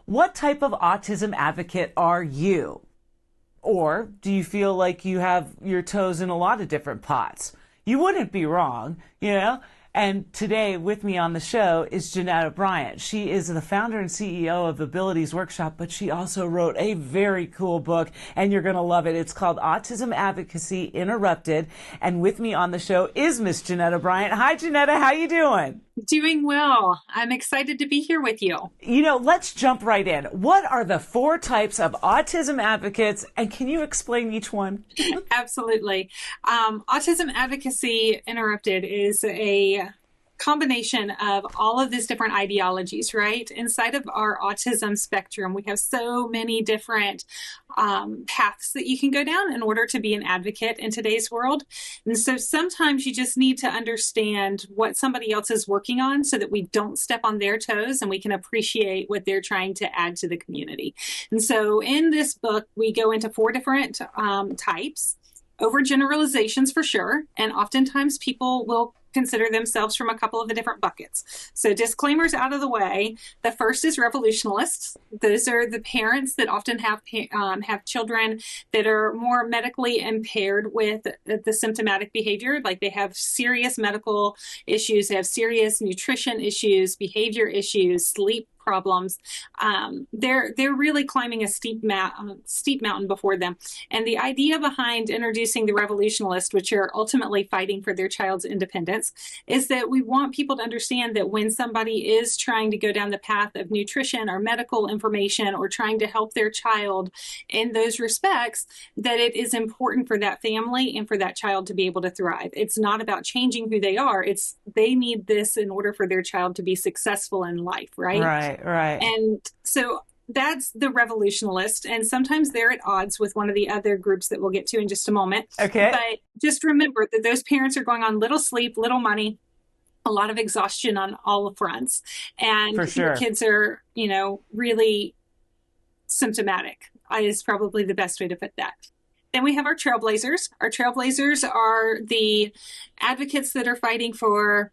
What type of autism advocate are you? Or do you feel like you have your toes in a lot of different pots? You wouldn't be wrong, you know? And today with me on the show is Jeanetta Bryant. She is the founder and CEO of Abilities Workshop, but she also wrote a very cool book, and you're going to love it. It's called Autism Advocacy Interrupted. And with me on the show is Miss Jeanetta Bryant. Hi, Jeanetta. How you doing? Doing well. I'm excited to be here with you. You know, let's jump right in. What are the 4 types of autism advocates, and can you explain each one? Absolutely. Autism Advocacy Interrupted is a combination of all of these different ideologies, right? Inside of our autism spectrum, we have so many different paths that you can go down in order to be an advocate in today's world. And so sometimes you just need to understand what somebody else is working on so that we don't step on their toes and we can appreciate what they're trying to add to the community. And so in this book, we go into 4 different types. Overgeneralizations for sure, and oftentimes people will consider themselves from a couple of the different buckets. So disclaimers out of the way. The first is revolutionists. Those are the parents that often have children that are more medically impaired with the symptomatic behavior, like they have serious medical issues, they have serious nutrition issues, behavior issues, sleep problems. They're really climbing a steep mountain before them. And the idea behind introducing the revolutionalists, which are ultimately fighting for their child's independence, is that we want people to understand that when somebody is trying to go down the path of nutrition or medical information or trying to help their child in those respects, that it is important for that family and for that child to be able to thrive. It's not about changing who they are. It's they need this in order for their child to be successful in life, right? Right. And so that's the revolutionalist. And sometimes they're at odds with one of the other groups that we'll get to in just a moment. Okay. But just remember that those parents are going on little sleep, little money, a lot of exhaustion on all fronts. And For sure. the kids are, really symptomatic is probably the best way to put that. Then we have our trailblazers. Our trailblazers are the advocates that are fighting for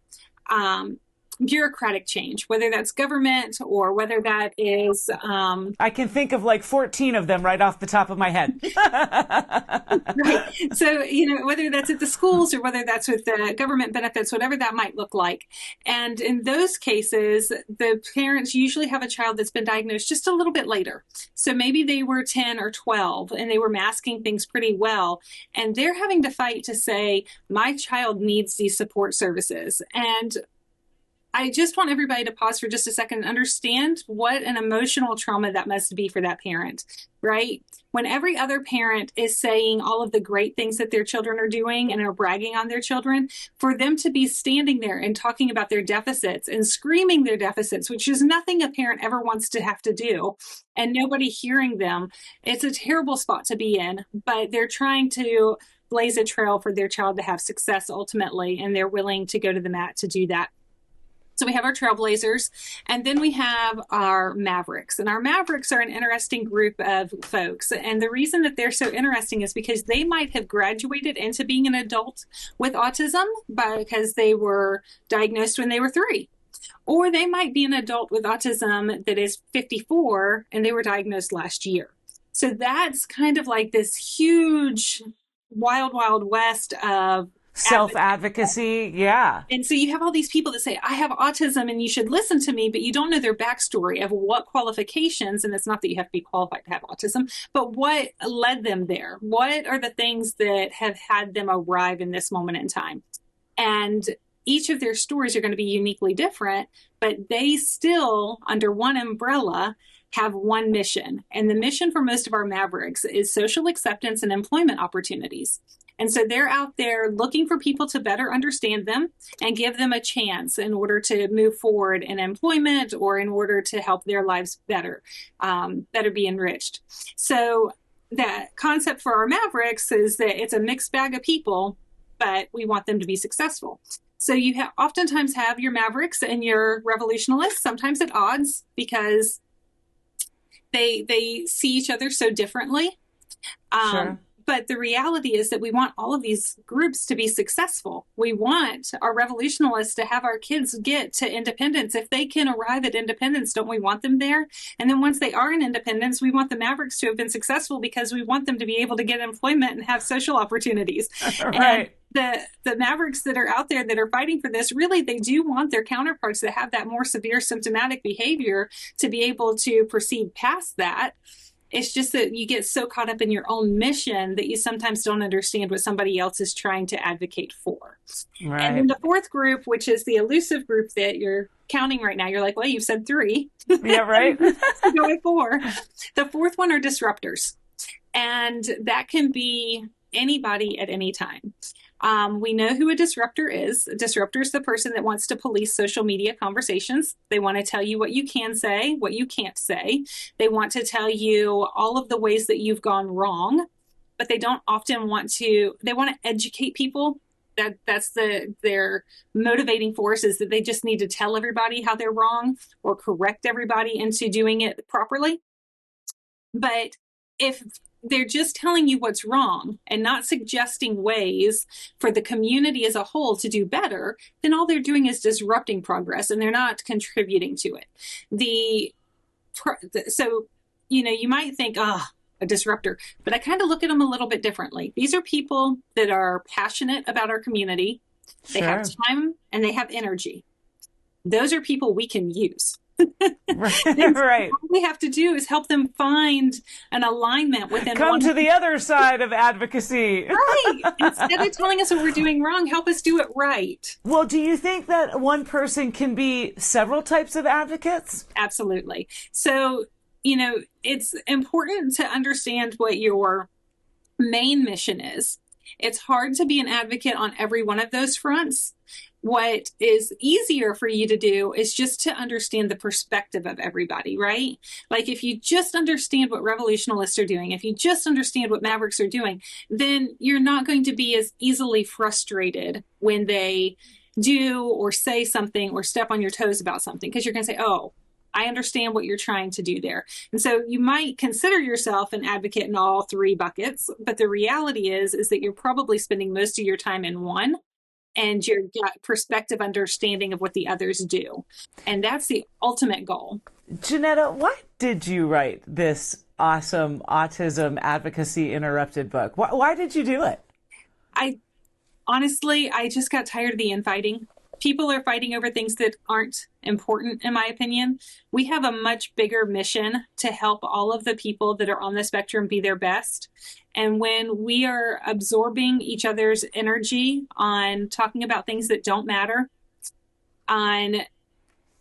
bureaucratic change, whether that's government or whether that is I can think of like 14 of them right off the top of my head. right. So, whether that's at the schools or whether that's with the government benefits, whatever that might look like. And in those cases, the parents usually have a child that's been diagnosed just a little bit later. So maybe they were 10 or 12 and they were masking things pretty well. And they're having to fight to say, my child needs these support services. And I just want everybody to pause for just a second and understand what an emotional trauma that must be for that parent, right? When every other parent is saying all of the great things that their children are doing and are bragging on their children, for them to be standing there and talking about their deficits and screaming their deficits, which is nothing a parent ever wants to have to do, and nobody hearing them, it's a terrible spot to be in, but they're trying to blaze a trail for their child to have success ultimately, and they're willing to go to the mat to do that. So we have our trailblazers, and then we have our mavericks. And our mavericks are an interesting group of folks. And the reason that they're so interesting is because they might have graduated into being an adult with autism because they were diagnosed when they were 3. Or they might be an adult with autism that is 54 and they were diagnosed last year. So that's kind of like this huge wild, wild west of self-advocacy. Yeah. And so you have all these people that say, I have autism and you should listen to me, but you don't know their backstory of what qualifications, and it's not that you have to be qualified to have autism, but what led them there? What are the things that have had them arrive in this moment in time? And each of their stories are going to be uniquely different, but they still, under one umbrella, have one mission. And the mission for most of our mavericks is social acceptance and employment opportunities. And so they're out there looking for people to better understand them and give them a chance in order to move forward in employment or in order to help their lives better be enriched. So the concept for our mavericks is that it's a mixed bag of people, but we want them to be successful. So you oftentimes have your mavericks and your revolutionists, sometimes at odds because they see each other so differently. Sure. But the reality is that we want all of these groups to be successful. We want our revolutionists to have our kids get to independence. If they can arrive at independence, don't we want them there? And then once they are in independence, we want the Mavericks to have been successful because we want them to be able to get employment and have social opportunities. Right. And the Mavericks that are out there that are fighting for this, really, they do want their counterparts that have that more severe symptomatic behavior to be able to proceed past that. It's just that you get so caught up in your own mission that you sometimes don't understand what somebody else is trying to advocate for. Right. And then the fourth group, which is the elusive group that you're counting right now, you're like, well, you've said 3. Yeah, right. Go with 4. The fourth one are disruptors. And that can be anybody at any time. We know who a disruptor is. A disruptor is the person that wants to police social media conversations. They want to tell you what you can say, what you can't say. They want to tell you all of the ways that you've gone wrong, but they don't often they want to educate people. That's their motivating force, is that they just need to tell everybody how they're wrong or correct everybody into doing it properly. But if they're just telling you what's wrong and not suggesting ways for the community as a whole to do better, then all they're doing is disrupting progress and they're not contributing to it. So, you might think, a disruptor, but I kind of look at them a little bit differently. These are people that are passionate about our community. They have time and they have energy. Those are people we can use. Right. All we have to do is help them find an alignment within. Come to the other side of advocacy. Right. Instead of telling us what we're doing wrong, help us do it right. Well, do you think that one person can be several types of advocates? Absolutely. So, it's important to understand what your main mission is. It's hard to be an advocate on every one of those fronts. What is easier for you to do is just to understand the perspective of everybody, right? Like if you just understand what revolutionists are doing, if you just understand what Mavericks are doing, then you're not going to be as easily frustrated when they do or say something or step on your toes about something, because you're going to say, oh, I understand what you're trying to do there. And so you might consider yourself an advocate in all 3 buckets, but the reality is that you're probably spending most of your time in one, and your perspective understanding of what the others do. And that's the ultimate goal. Jeanetta, why did you write this awesome Autism Advocacy Interrupted book? Why did you do it? Honestly, I just got tired of the infighting. People are fighting over things that aren't important, in my opinion. We have a much bigger mission to help all of the people that are on the spectrum be their best. And when we are absorbing each other's energy on talking about things that don't matter, on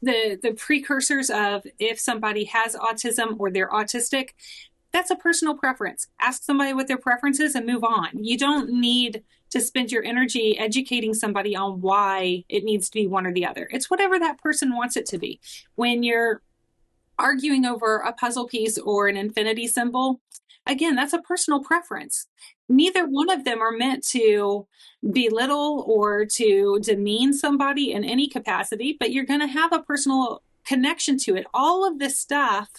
the precursors of if somebody has autism or they're autistic, that's a personal preference. Ask somebody what their preference is and move on. You don't need to spend your energy educating somebody on why it needs to be one or the other. It's whatever that person wants it to be. When you're arguing over a puzzle piece or an infinity symbol, again, that's a personal preference. Neither one of them are meant to belittle or to demean somebody in any capacity, but you're going to have a personal connection to it. All of this stuff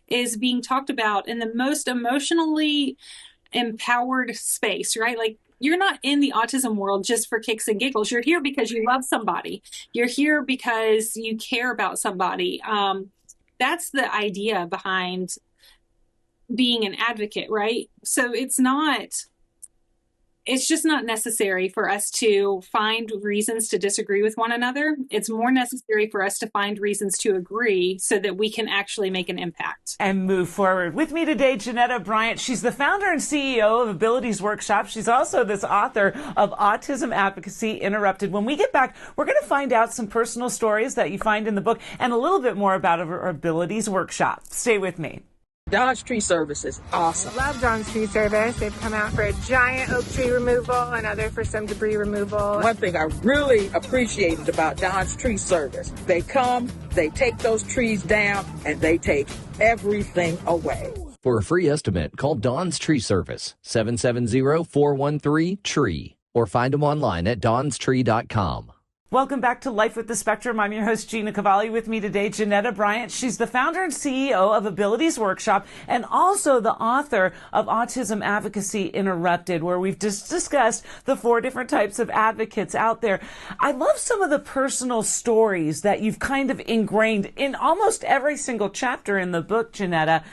is being talked about in the most emotionally empowered space, right? Like, you're not in the autism world just for kicks and giggles. You're here because you love somebody. You're here because you care about somebody. That's the idea behind being an advocate, right? So it's just not necessary for us to find reasons to disagree with one another. It's more necessary for us to find reasons to agree so that we can actually make an impact. And move forward. With me today, Jeanetta Bryant. She's the founder and CEO of Abilities Workshop. She's also this author of Autism Advocacy Interrupted. When we get back, we're going to find out some personal stories that you find in the book and a little bit more about our Abilities Workshop. Stay with me. Don's Tree Service is awesome. Love Don's Tree Service. They've come out for a giant oak tree removal, another for some debris removal. One thing I really appreciated about Don's Tree Service, they come, they take those trees down, and they take everything away. For a free estimate, call Don's Tree Service, 770-413-TREE, or find them online at donstree.com. Welcome back to Life with the Spectrum. I'm your host, Gina Cavalli. With me today, Jeanetta Bryant. She's the founder and CEO of Abilities Workshop and also the author of Autism Advocacy Interrupted, where we've just discussed the 4 different types of advocates out there. I love some of the personal stories that you've kind of ingrained in almost every single chapter in the book, Jeanetta.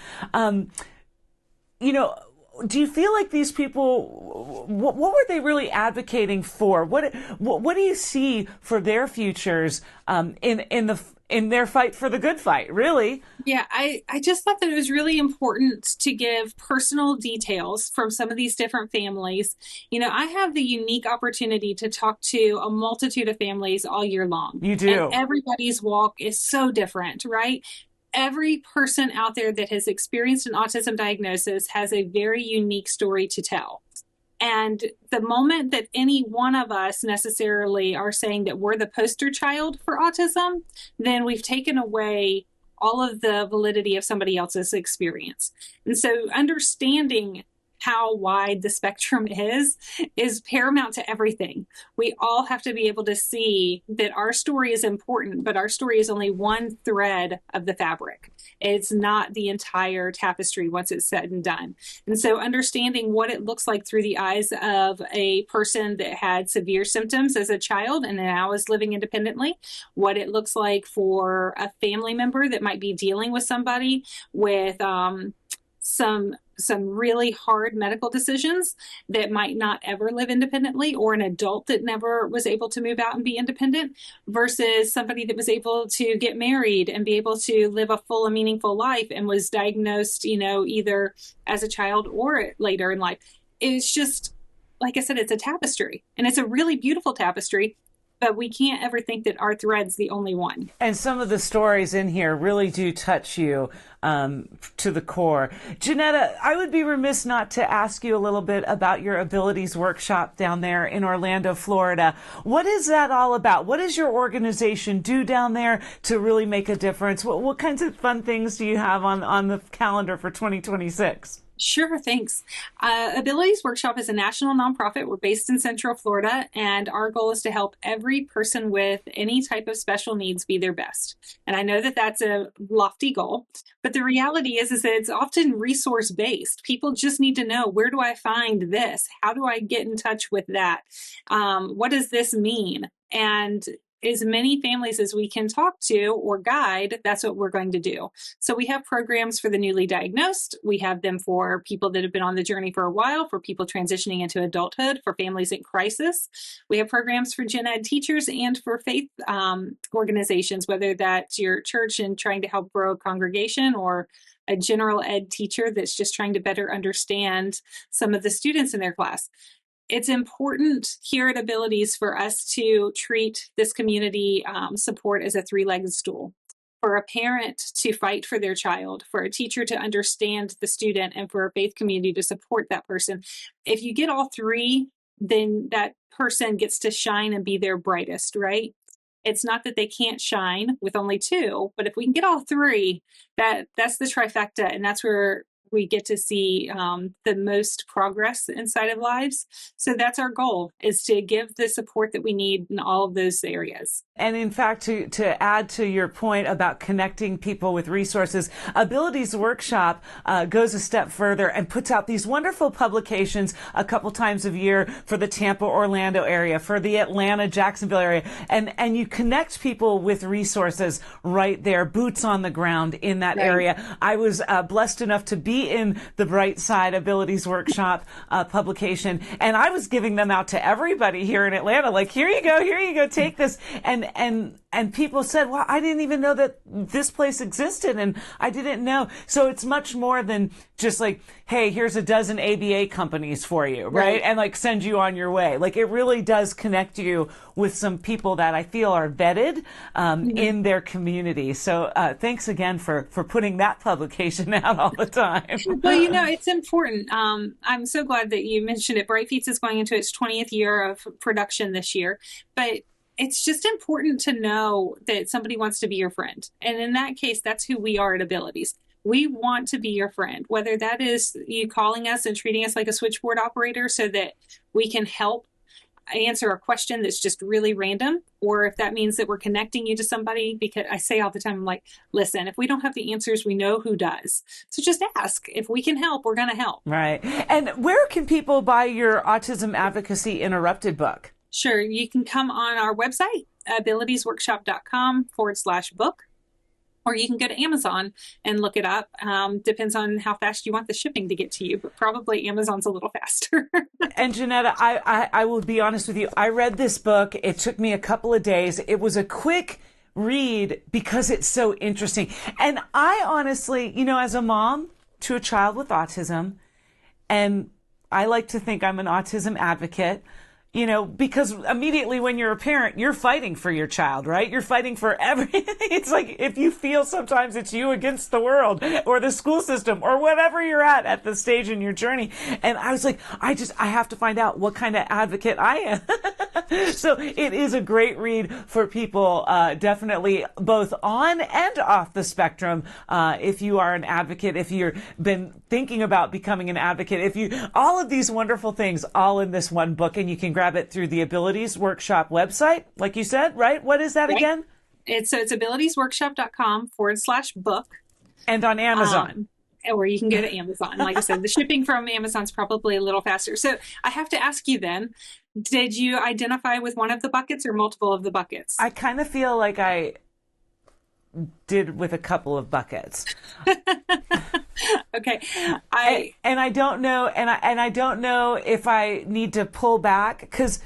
Do you feel like these people, what were they really advocating for? What do you see for their futures in their fight for the good fight, really? Yeah, I just thought that it was really important to give personal details from some of these different families. I have the unique opportunity to talk to a multitude of families all year long. You do. And everybody's walk is so different, right? Every person out there that has experienced an autism diagnosis has a very unique story to tell. And the moment that any one of us necessarily are saying that we're the poster child for autism, then we've taken away all of the validity of somebody else's experience. And so understanding how wide the spectrum is paramount to everything. We all have to be able to see that our story is important, but our story is only one thread of the fabric. It's not the entire tapestry once it's said and done. And so understanding what it looks like through the eyes of a person that had severe symptoms as a child and now is living independently, what it looks like for a family member that might be dealing with somebody with some really hard medical decisions that might not ever live independently, or an adult that never was able to move out and be independent versus somebody that was able to get married and be able to live a full and meaningful life and was diagnosed, either as a child or later in life. It's just, like I said, it's a tapestry, and it's a really beautiful tapestry. But we can't ever think that our thread's the only one. And some of the stories in here really do touch you to the core. Jeanetta, I would be remiss not to ask you a little bit about your Abilities Workshop down there in Orlando, Florida. What is that all about? What does your organization do down there to really make a difference? What kinds of fun things do you have on the calendar for 2026? Sure, thanks. Abilities Workshop is a national nonprofit. We're based in Central Florida, and our goal is to help every person with any type of special needs be their best. And I know that that's a lofty goal, but the reality is that it's often resource-based. People just need to know, where do I find this? How do I get in touch with that? What does this mean? And as many families as we can talk to or guide, that's what we're going to do. So we have programs for the newly diagnosed. We have them for people that have been on the journey for a while, for people transitioning into adulthood, for families in crisis. We have programs for gen ed teachers and for faith organizations, whether that's your church and trying to help grow a congregation, or a general ed teacher that's just trying to better understand some of the students in their class. It's important here at Abilities for us to treat this community support as a 3-legged stool. For a parent to fight for their child, for a teacher to understand the student, and for a faith community to support that person. If you get all 3, then that person gets to shine and be their brightest, right? It's not that they can't shine with only 2, but if we can get all 3, that's the trifecta, and that's where we get to see the most progress inside of lives. So that's our goal, is to give the support that we need in all of those areas. And in fact, to add to your point about connecting people with resources, Abilities Workshop goes a step further and puts out these wonderful publications a couple times a year for the Tampa, Orlando area, for the Atlanta, Jacksonville area. And you connect people with resources right there, boots on the ground in that area. I was blessed enough to be in the Bright Side Abilities Workshop publication, and I was giving them out to everybody here in Atlanta, like, here you go, take this. And people said, well, I didn't even know that this place existed, and I didn't know. So it's much more than just like, hey, here's a dozen ABA companies for you, right? And like send you on your way. Like, it really does connect you with some people that I feel are vetted in their community. So thanks again for putting that publication out all the time. Well, it's important. I'm so glad that you mentioned it. Bright Feats is going into its 20th year of production this year, but it's just important to know that somebody wants to be your friend. And in that case, that's who we are at Abilities. We want to be your friend, whether that is you calling us and treating us like a switchboard operator so that we can help answer a question that's just really random, or if that means that we're connecting you to somebody, because I say all the time, I'm like, listen, if we don't have the answers, we know who does. So just ask. If we can help, we're going to help. Right. And where can people buy your Autism Advocacy Interrupted book? Sure. You can come on our website, abilitiesworkshop.com/book. Or you can go to Amazon and look it up. Depends on how fast you want the shipping to get to you, but probably Amazon's a little faster. And Jeanetta, I will be honest with you. I read this book. It took me a couple of days. It was a quick read because it's so interesting. And I honestly, as a mom to a child with autism, and I like to think I'm an autism advocate, because immediately when you're a parent, you're fighting for your child, right? You're fighting for everything. It's like if you feel sometimes it's you against the world or the school system or whatever you're at the stage in your journey. And I was like, I have to find out what kind of advocate I am. So it is a great read for people, definitely both on and off the spectrum. If you are an advocate, if you've been thinking about becoming an advocate, all of these wonderful things all in this one book, and you can grab it through the Abilities Workshop website, like you said, right? What is that again? It's abilitiesworkshop.com/book. And on Amazon. Or you can go to Amazon. Like I said, the shipping from Amazon's probably a little faster. So I have to ask you then, did you identify with one of the buckets or multiple of the buckets? I kind of feel like I did with a couple of buckets. Okay. I don't know, and I don't know if I need to pull back because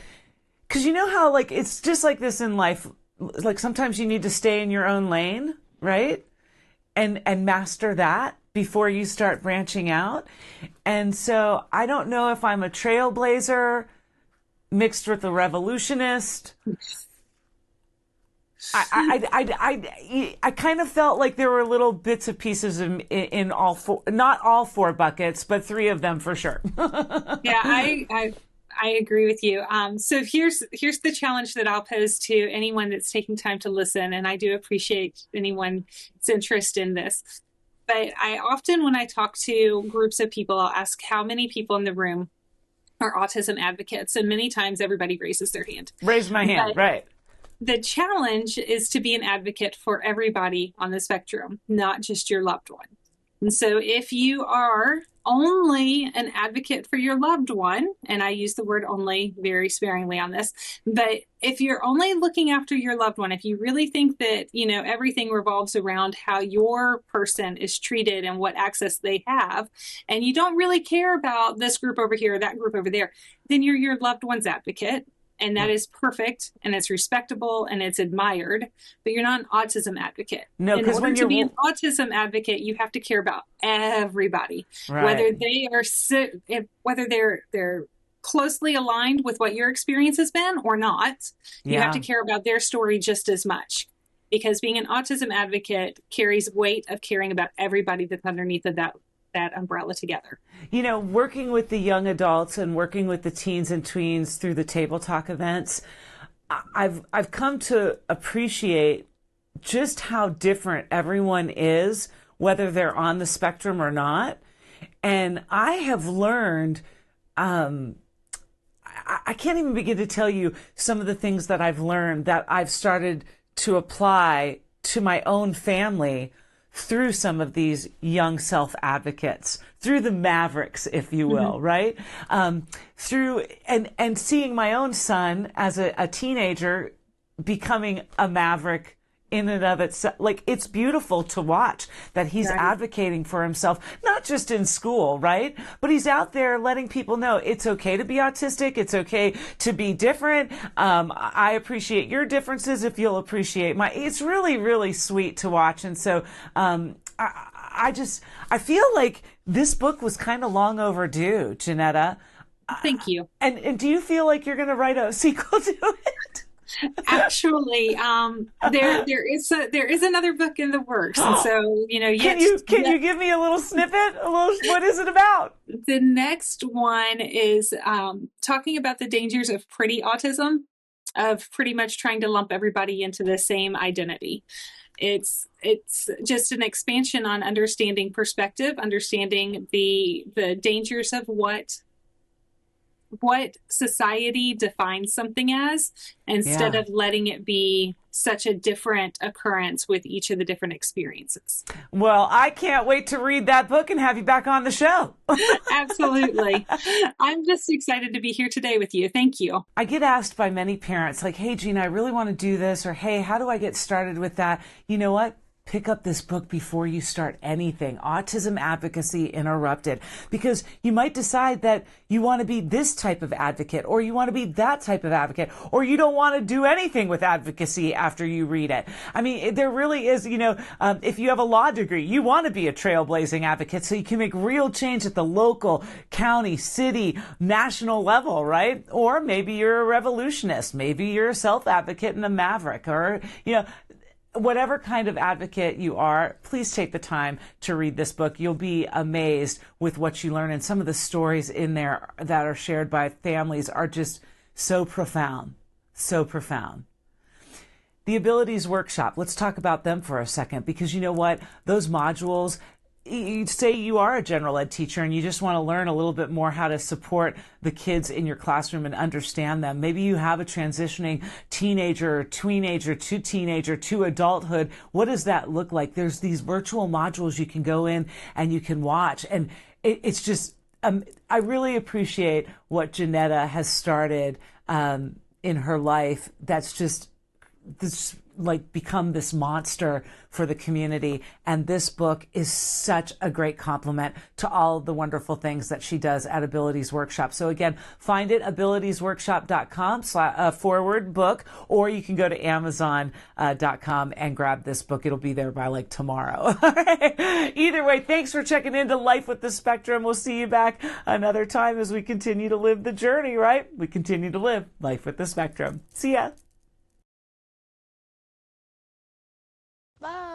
you know how like it's just like this in life. Like sometimes you need to stay in your own lane, right? And master that before you start branching out. And so I don't know if I'm a trailblazer mixed with a revolutionist. I kind of felt like there were little bits of pieces in all four, not all four buckets, but three of them for sure. Yeah, I agree with you. So here's the challenge that I'll pose to anyone that's taking time to listen, and I do appreciate anyone's interest in this. But I often, when I talk to groups of people, I'll ask how many people in the room are autism advocates, and many times everybody raises their hand. Raise my hand, right. The challenge is to be an advocate for everybody on the spectrum, not just your loved one. And so if you are only an advocate for your loved one, and I use the word only very sparingly on this, but if you're only looking after your loved one, if you really think that, everything revolves around how your person is treated and what access they have, and you don't really care about this group over here or that group over there, then you're your loved one's advocate. And that is perfect, and it's respectable, and it's admired, but you're not an autism advocult. No, because when to be an autism advocate, you have to care about everybody, right. whether they're closely aligned with what your experience has been or not. You have to care about their story just as much, because being an autism advocate carries weight of caring about everybody that's underneath of that umbrella together. Working with the young adults and working with the teens and tweens through the Table Talk events, I've come to appreciate just how different everyone is, whether they're on the spectrum or not. And I have learned, I can't even begin to tell you some of the things that I've learned that I've started to apply to my own family through some of these young self-advocates, through the mavericks, if you will, right? Through and seeing my own son as a teenager becoming a maverick in and of itself. Like, it's beautiful to watch that he's advocating for himself, not just in school, right? But he's out there letting people know it's okay to be autistic. It's okay to be different. I appreciate your differences if you'll appreciate my. It's really, really sweet to watch. And so I feel like this book was kind of long overdue, Jeanetta. Thank you. And do you feel like you're going to write a sequel to it? Actually, there is another book in the works, and so Can you give me a little snippet? What is it about? The next one is talking about the dangers of pretty autism, of pretty much trying to lump everybody into the same identity. It's just an expansion on understanding perspective, understanding the dangers of what what society defines something as, instead Yeah. of letting it be such a different occurrence with each of the different experiences. Well, I can't wait to read that book and have you back on the show. Absolutely. I'm just excited to be here today with you. Thank you. I get asked by many parents, like, hey, Gina, I really want to do this, or hey, how do I get started with that? You know what? Pick up this book before you start anything. Autism Advocacy Interrupted. Because you might decide that you want to be this type of advocate, or you want to be that type of advocate, or you don't want to do anything with advocacy after you read it. I mean, there really is, if you have a law degree, you want to be a trailblazing advocate so you can make real change at the local, county, city, national level, right? Or maybe you're a revolutionist. Maybe you're a self-advocate and a maverick, or, whatever kind of advocate you are, please take the time to read this book. You'll be amazed with what you learn. And some of the stories in there that are shared by families are just so profound, so profound. The Abilities Workshop, let's talk about them for a second, because you know what? Those modules, you say you are a general ed teacher and you just want to learn a little bit more how to support the kids in your classroom and understand them. Maybe you have a transitioning teenager to adulthood. What does that look like? There's these virtual modules you can go in and you can watch. And it's just, I really appreciate what Jeanetta has started in her life. That's just this, like, become this monster for the community. And this book is such a great compliment to all of the wonderful things that she does at Abilities Workshop. So again, find it abilitiesworkshop.com/book, or you can go to amazon.com and grab this book. It'll be there by like tomorrow. Either way, thanks for checking into Life with the Spectrum. We'll see you back another time as we continue to live the journey, right? We continue to live Life with the Spectrum. See ya. Bye.